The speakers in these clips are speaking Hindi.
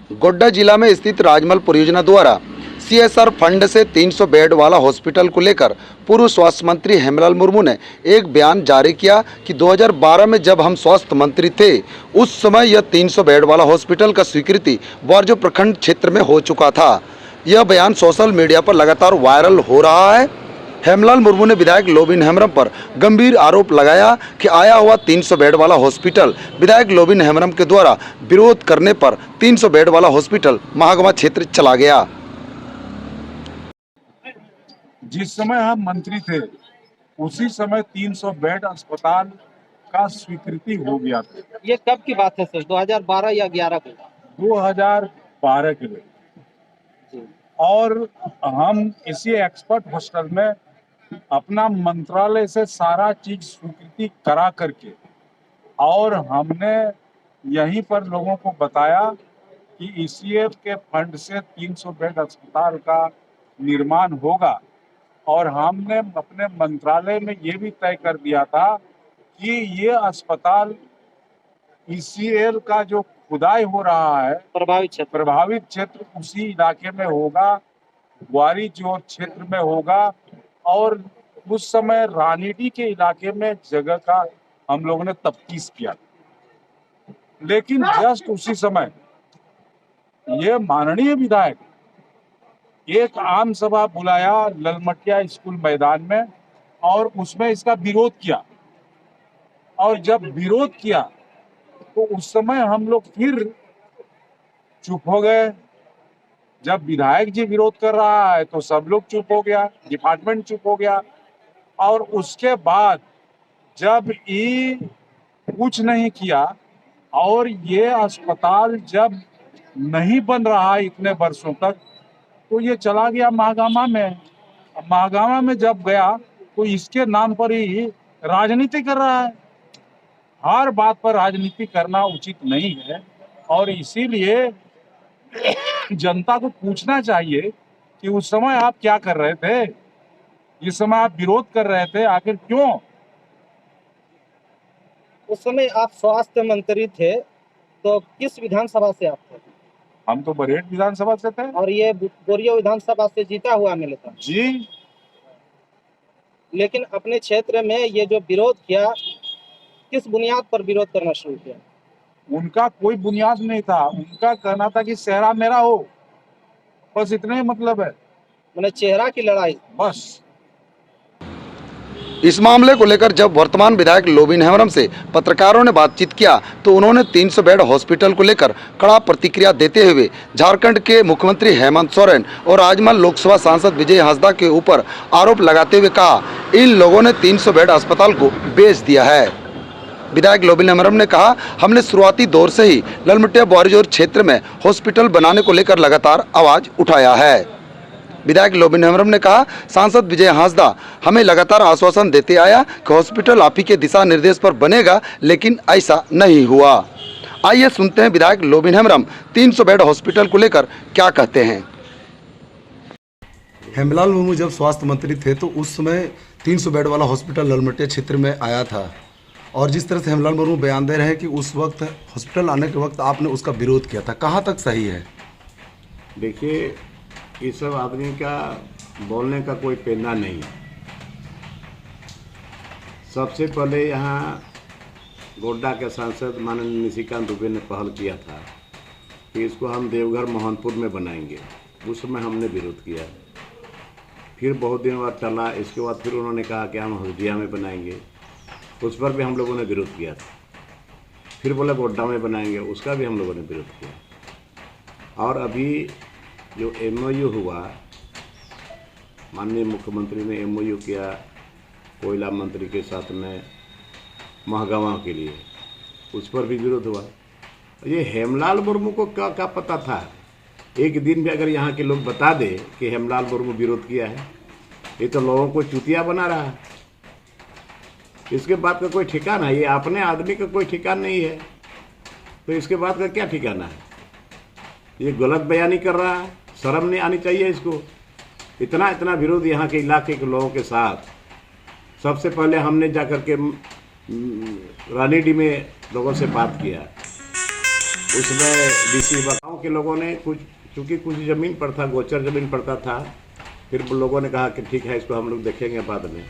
गोड्डा जिला में स्थित राजमल परियोजना द्वारा सीएसआर फंड से 300 बेड वाला हॉस्पिटल को लेकर पूर्व स्वास्थ्य मंत्री हेमलाल मुर्मू ने एक बयान जारी किया कि 2012 में जब हम स्वास्थ्य मंत्री थे उस समय यह 300 बेड वाला हॉस्पिटल का स्वीकृति वारजो प्रखंड क्षेत्र में हो चुका था। यह बयान सोशल मीडिया पर लगातार वायरल हो रहा है। हेमलाल मुर्मू ने विधायक लोबिन हेम्ब्रम पर गंभीर आरोप लगाया कि आया हुआ 300 बेड वाला हॉस्पिटल विधायक लोबिन हेम्ब्रम के द्वारा विरोध करने पर 300 बेड वाला हॉस्पिटल महागामा क्षेत्र चला गया। जिस समय हम मंत्री थे उसी समय 300 बेड अस्पताल का स्वीकृति हो गया था। ये कब की बात है सर, 2012 या 11 को? 2012 के लिए। और हम इसी एक्सपर्ट हॉस्टल में अपना मंत्रालय से सारा चीज स्वीकृति करा करके और हमने यहीं पर लोगों को बताया कि ईसीएफ के फंड से 300 बेड अस्पताल का निर्माण होगा। और हमने अपने मंत्रालय में ये भी तय कर दिया था कि ये अस्पताल ईसीएल का जो खुदाई हो रहा है प्रभावित क्षेत्र उसी इलाके में होगा, ग्वारी जो क्षेत्र में होगा। और उस समय रानीडी के इलाके में जगह का हम लोगों ने तफ्तीश किया, लेकिन जस्ट उसी समय ये माननीय विधायक एक आम सभा बुलाया ललमटिया स्कूल मैदान में और उसमें इसका विरोध किया। और जब विरोध किया तो उस समय हम लोग फिर चुप हो गए। जब विधायक जी विरोध कर रहा है तो सब लोग चुप हो गया, डिपार्टमेंट चुप हो गया। और उसके बाद जब ये कुछ नहीं किया और ये अस्पताल जब नहीं बन रहा इतने वर्षों तक तो ये चला गया महागामा में। महागामा में जब गया तो इसके नाम पर ही राजनीति कर रहा है। हर बात पर राजनीति करना उचित नहीं है और इसीलिए जनता को पूछना चाहिए कि उस समय आप क्या कर रहे थे, इस समय आप विरोध कर रहे थे, आखिर क्यों? उस समय आप स्वास्थ्य मंत्री थे तो किस विधानसभा से आप थे? हम तो बरहेट विधानसभा से थे। और ये बोरियो विधानसभा से जीता हुआ मिले था जी। लेकिन अपने क्षेत्र में ये जो विरोध किया, किस बुनियाद पर विरोध करना शुरू किया? उनका कोई बुनियाद नहीं था, उनका कहना था कि सेहरा मेरा हो, बस इतना ही मतलब है। मैंने चेहरा की लड़ाई बस। इस मामले को लेकर जब वर्तमान विधायक लोबिन हेम्ब्रम से पत्रकारों ने बातचीत किया तो उन्होंने 300 बेड हॉस्पिटल को लेकर कड़ा प्रतिक्रिया देते हुए झारखंड के मुख्यमंत्री हेमंत सोरेन और राजमल लोकसभा सांसद विजय हांसदा के ऊपर आरोप लगाते हुए कहा, इन लोगों ने 300 बेड अस्पताल को बेच दिया है। विधायक लोबिन हेम्ब्रम ने कहा, हमने शुरुआती दौर से ही ललमटिया बॉरिजोर क्षेत्र में हॉस्पिटल बनाने को लेकर लगातार आवाज उठाया है। विधायक लोबिन हेम्ब्रम ने कहा, सांसद विजय हांसदा हमें लगातार आश्वासन देते आया कि हॉस्पिटल आप ही के दिशा निर्देश पर बनेगा, लेकिन ऐसा नहीं हुआ। आइए सुनते हैं विधायक लोबिन हेम्ब्रम 300 बेड हॉस्पिटल को लेकर क्या कहते हैं। हेमलाल मुर्मू जब स्वास्थ्य मंत्री थे तो उस समय 300 बेड वाला हॉस्पिटल ललमटिया क्षेत्र में आया था और जिस तरह से हेमलाल मुर्मू बयान दे रहे हैं कि उस वक्त हॉस्पिटल आने के वक्त आपने उसका विरोध किया था, कहाँ तक सही है? देखिए, ये सब आदमी का बोलने का कोई पेंदा नहीं है। सबसे पहले यहाँ गोड्डा के सांसद माननीय निशिकांत दुबे ने पहल किया था कि इसको हम देवघर मोहनपुर में बनाएंगे। उस समय हमने विरोध किया। फिर बहुत दिन बाद चला, इसके बाद फिर उन्होंने कहा कि हम हल्दिया में बनाएंगे, उस पर भी हम लोगों ने विरोध किया था। फिर बोला गोड्डा में बनाएंगे, उसका भी हम लोगों ने विरोध किया। और अभी जो MOU हुआ, माननीय मुख्यमंत्री ने MOU किया कोयला मंत्री के साथ में महागामा के लिए, उस पर भी विरोध हुआ। ये हेमलाल मुर्मू को क्या पता था? एक दिन भी अगर यहाँ के लोग बता दे कि हेमलाल मुर्मू विरोध किया है, ये तो लोगों को चुतिया बना रहा है। इसके बाद का कोई ठिकाना है? ये अपने आदमी का कोई ठिकाना नहीं है, तो इसके बाद का क्या ठिकाना है? ये गलत बयानी कर रहा है, शर्म नहीं आनी चाहिए इसको। इतना विरोध यहाँ के इलाके के लोगों के साथ। सबसे पहले हमने जाकर के रानीडी में लोगों से बात किया, उसमें DC बताओ गांव के लोगों ने चूंकि कुछ ज़मीन पर था, गोचर ज़मीन पड़ता था, फिर लोगों ने कहा कि ठीक है इसको हम लोग देखेंगे बाद में।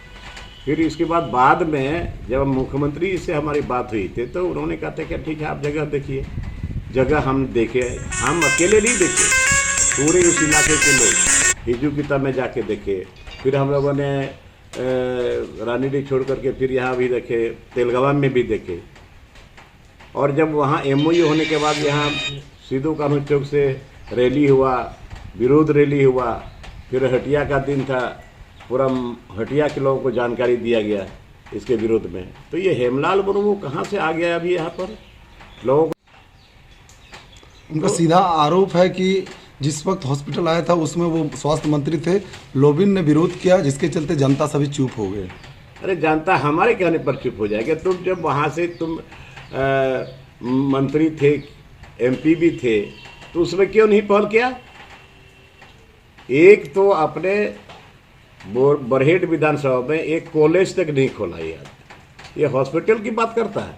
फिर इसके बाद में जब मुख्यमंत्री से हमारी बात हुई थी तो उन्होंने कहा था कि ठीक है आप जगह देखिए। जगह हम देखे, हम अकेले नहीं देखे, पूरे उस इलाके के लोग हिजू किता में जाके देखे। फिर हम लोगों ने रानीडी छोड़ करके फिर यहाँ भी देखे, तेलगावा में भी देखे। और जब वहाँ MOU होने के बाद यहाँ सिद्धू कानून चौक से रैली हुआ, विरोध रैली हुआ, फिर हटिया का दिन था, पूरा हटिया के लोगों को जानकारी दिया गया इसके विरोध में। तो ये हेमलाल मुर्मू कहाँ से आ गया अभी यहाँ पर लोगों को? उनका सीधा आरोप है कि जिस वक्त हॉस्पिटल आया था उसमें वो स्वास्थ्य मंत्री थे, लोबिन ने विरोध किया, जिसके चलते जनता सभी चुप हो गए। अरे जनता हमारे कहने पर चुप हो जाएगा। तुम जब वहाँ से तुम मंत्री थे, MP भी थे, तो उसमें क्यों नहीं पहल किया? एक तो अपने बरहेट विधानसभा में एक कॉलेज तक नहीं खोला यार, ये हॉस्पिटल की बात करता है।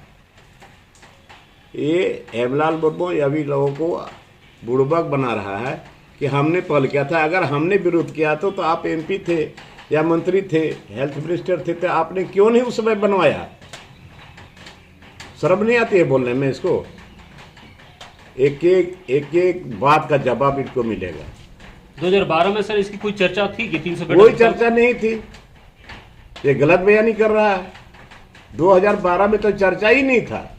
ये हेमलाल मुर्मू अभी लोगों को बुड़बक बना रहा है कि हमने पहल किया था। अगर हमने विरोध किया तो आप MP थे या मंत्री थे, हेल्थ मिनिस्टर थे, तो आपने क्यों नहीं उस समय बनवाया? शर्म नहीं आती है बोलने में इसको? एक बात का जवाब इनको मिलेगा। 2012 में सर इसकी कोई चर्चा थी कि 300 बेड? कोई चर्चा नहीं थी, ये गलत बयानी कर रहा है। 2012 में तो चर्चा ही नहीं था,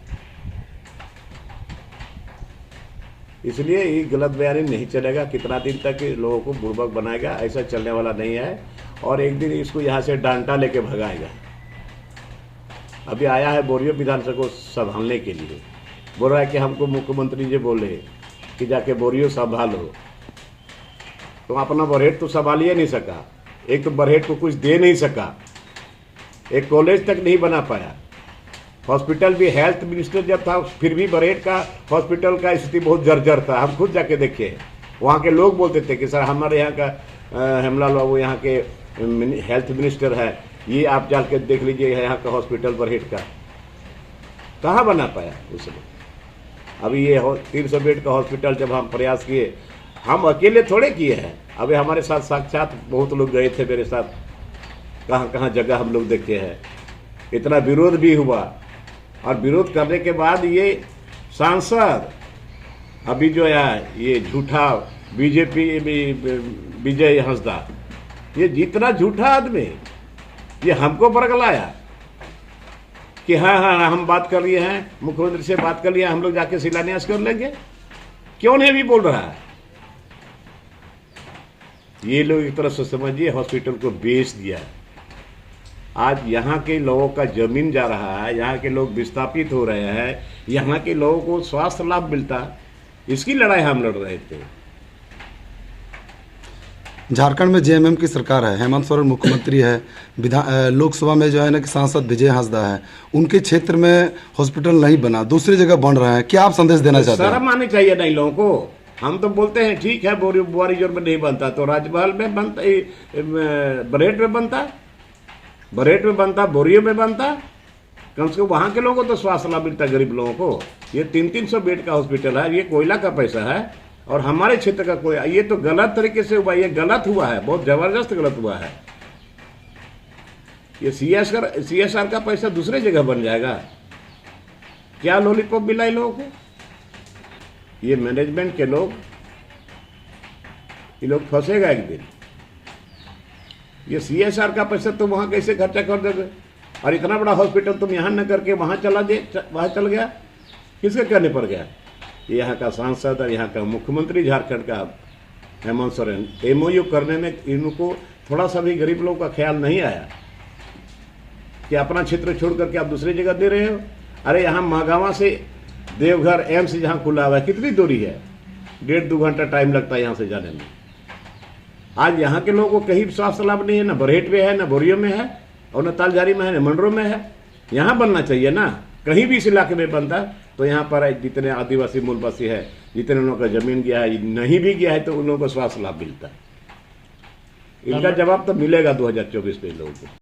इसलिए ये गलत बयानी नहीं चलेगा। कितना दिन तक लोगों को बुड़बक बनाएगा, ऐसा चलने वाला नहीं है। और एक दिन इसको यहाँ से डांटा लेके भगाएगा। अभी आया है बोरियो विधानसभा को संभालने के लिए, बोल रहा है कि हमको मुख्यमंत्री जी बोले कि जाके बोरियो संभालो। तो अपना बरहेट तो संभाल ही नहीं सका, एक तो बरहेट को कुछ दे नहीं सका, एक कॉलेज तक नहीं बना पाया, हॉस्पिटल भी हेल्थ मिनिस्टर जब था फिर भी बरहेट का हॉस्पिटल का स्थिति बहुत जर्जर था। हम खुद जाके देखे, वहाँ के लोग बोलते थे कि सर हमारे यहाँ का हेमलाल बाबू यहाँ के हेल्थ मिनिस्टर है, ये आप जाके देख लीजिए यहाँ का हॉस्पिटल बरहेट का। कहाँ बना पाया उस समय? अभी ये 300 बेड का हॉस्पिटल जब हम प्रयास किए, हम अकेले थोड़े किए हैं, अभी हमारे साथ साक्षात बहुत लोग गए थे मेरे साथ, कहाँ कहाँ जगह हम लोग देखे हैं। इतना विरोध भी हुआ, और विरोध करने के बाद ये सांसद अभी जो है ये झूठा BJP विजय हंसदा, ये जितना झूठा आदमी, ये हमको बरगलाया कि हाँ हम बात कर लिए हैं, मुख्यमंत्री से बात कर लिया, हम लोग जाके शिलान्यास कर लेंगे। क्यों नहीं भी बोल रहा है? ये लोग एक तरह से समझिए हॉस्पिटल को बेच दिया। आज यहाँ के लोगों का जमीन जा रहा है, यहाँ के लोग विस्थापित हो रहे हैं, यहाँ के लोगों को स्वास्थ्य लाभ मिलता, इसकी लड़ाई हम लड़ रहे थे। झारखंड में JMM की सरकार है, हेमंत सोरेन मुख्यमंत्री है, लोकसभा में जो है ना कि सांसद विजय हंसदा है, उनके क्षेत्र में हॉस्पिटल नहीं बना, दूसरी जगह बन रहा है। क्या आप संदेश देना चाहते हैं? शर्म आनी चाहिए ना इन लोगों को। हम तो बोलते हैं ठीक है बुआरीजोर में नहीं बनता तो राजमहल में बनता, बरहेट में बनता, बरहेट में बनता, बोरियो में बनता, कम से कम वहाँ के लोगों को तो स्वास्थ्य लाभ मिलता, गरीब लोगों को। ये 300 बेड का हॉस्पिटल है, ये कोयला का पैसा है, और हमारे क्षेत्र का कोई, ये तो गलत तरीके से हुआ, ये गलत हुआ है, बहुत जबरदस्त गलत हुआ है। ये CSR का पैसा दूसरे जगह बन जाएगा। क्या लॉलीपॉप मिला इन लोगों को? ये मैनेजमेंट के लोग, ये लोग फंसेगा एक दिन। ये CSR का पैसा तुम वहाँ कैसे खर्चा कर दोगे? और इतना बड़ा हॉस्पिटल तुम यहाँ न करके वहाँ वहाँ चल गया, किसके कहने पर गया? यहाँ का सांसद और यहाँ का मुख्यमंत्री झारखंड का हेमंत सोरेन, MOU करने में इनको थोड़ा सा भी गरीब लोगों का ख्याल नहीं आया कि अपना क्षेत्र छोड़ करके आप दूसरी जगह दे रहे हो। अरे यहाँ महागावा से देवघर एम्स जहाँ खुला हुआ है, कितनी दूरी है? 1.5-2 घंटा टाइम लगता है यहाँ से जाने में। आज यहाँ के लोगों को कहीं स्वास्थ्य लाभ नहीं है, ना बरहेट में है, ना बोरियो में है, और न तालजारी में है, न मंडरो में है। यहाँ बनना चाहिए ना, कहीं भी इस इलाके में बनता तो यहाँ पर जितने आदिवासी मूलवासी है, जितने लोगों का जमीन गया है, नहीं भी गया है, तो उन लोगों को स्वास्थ्य लाभ मिलता है। इनका जवाब तो मिलेगा 2024 में लोगों को।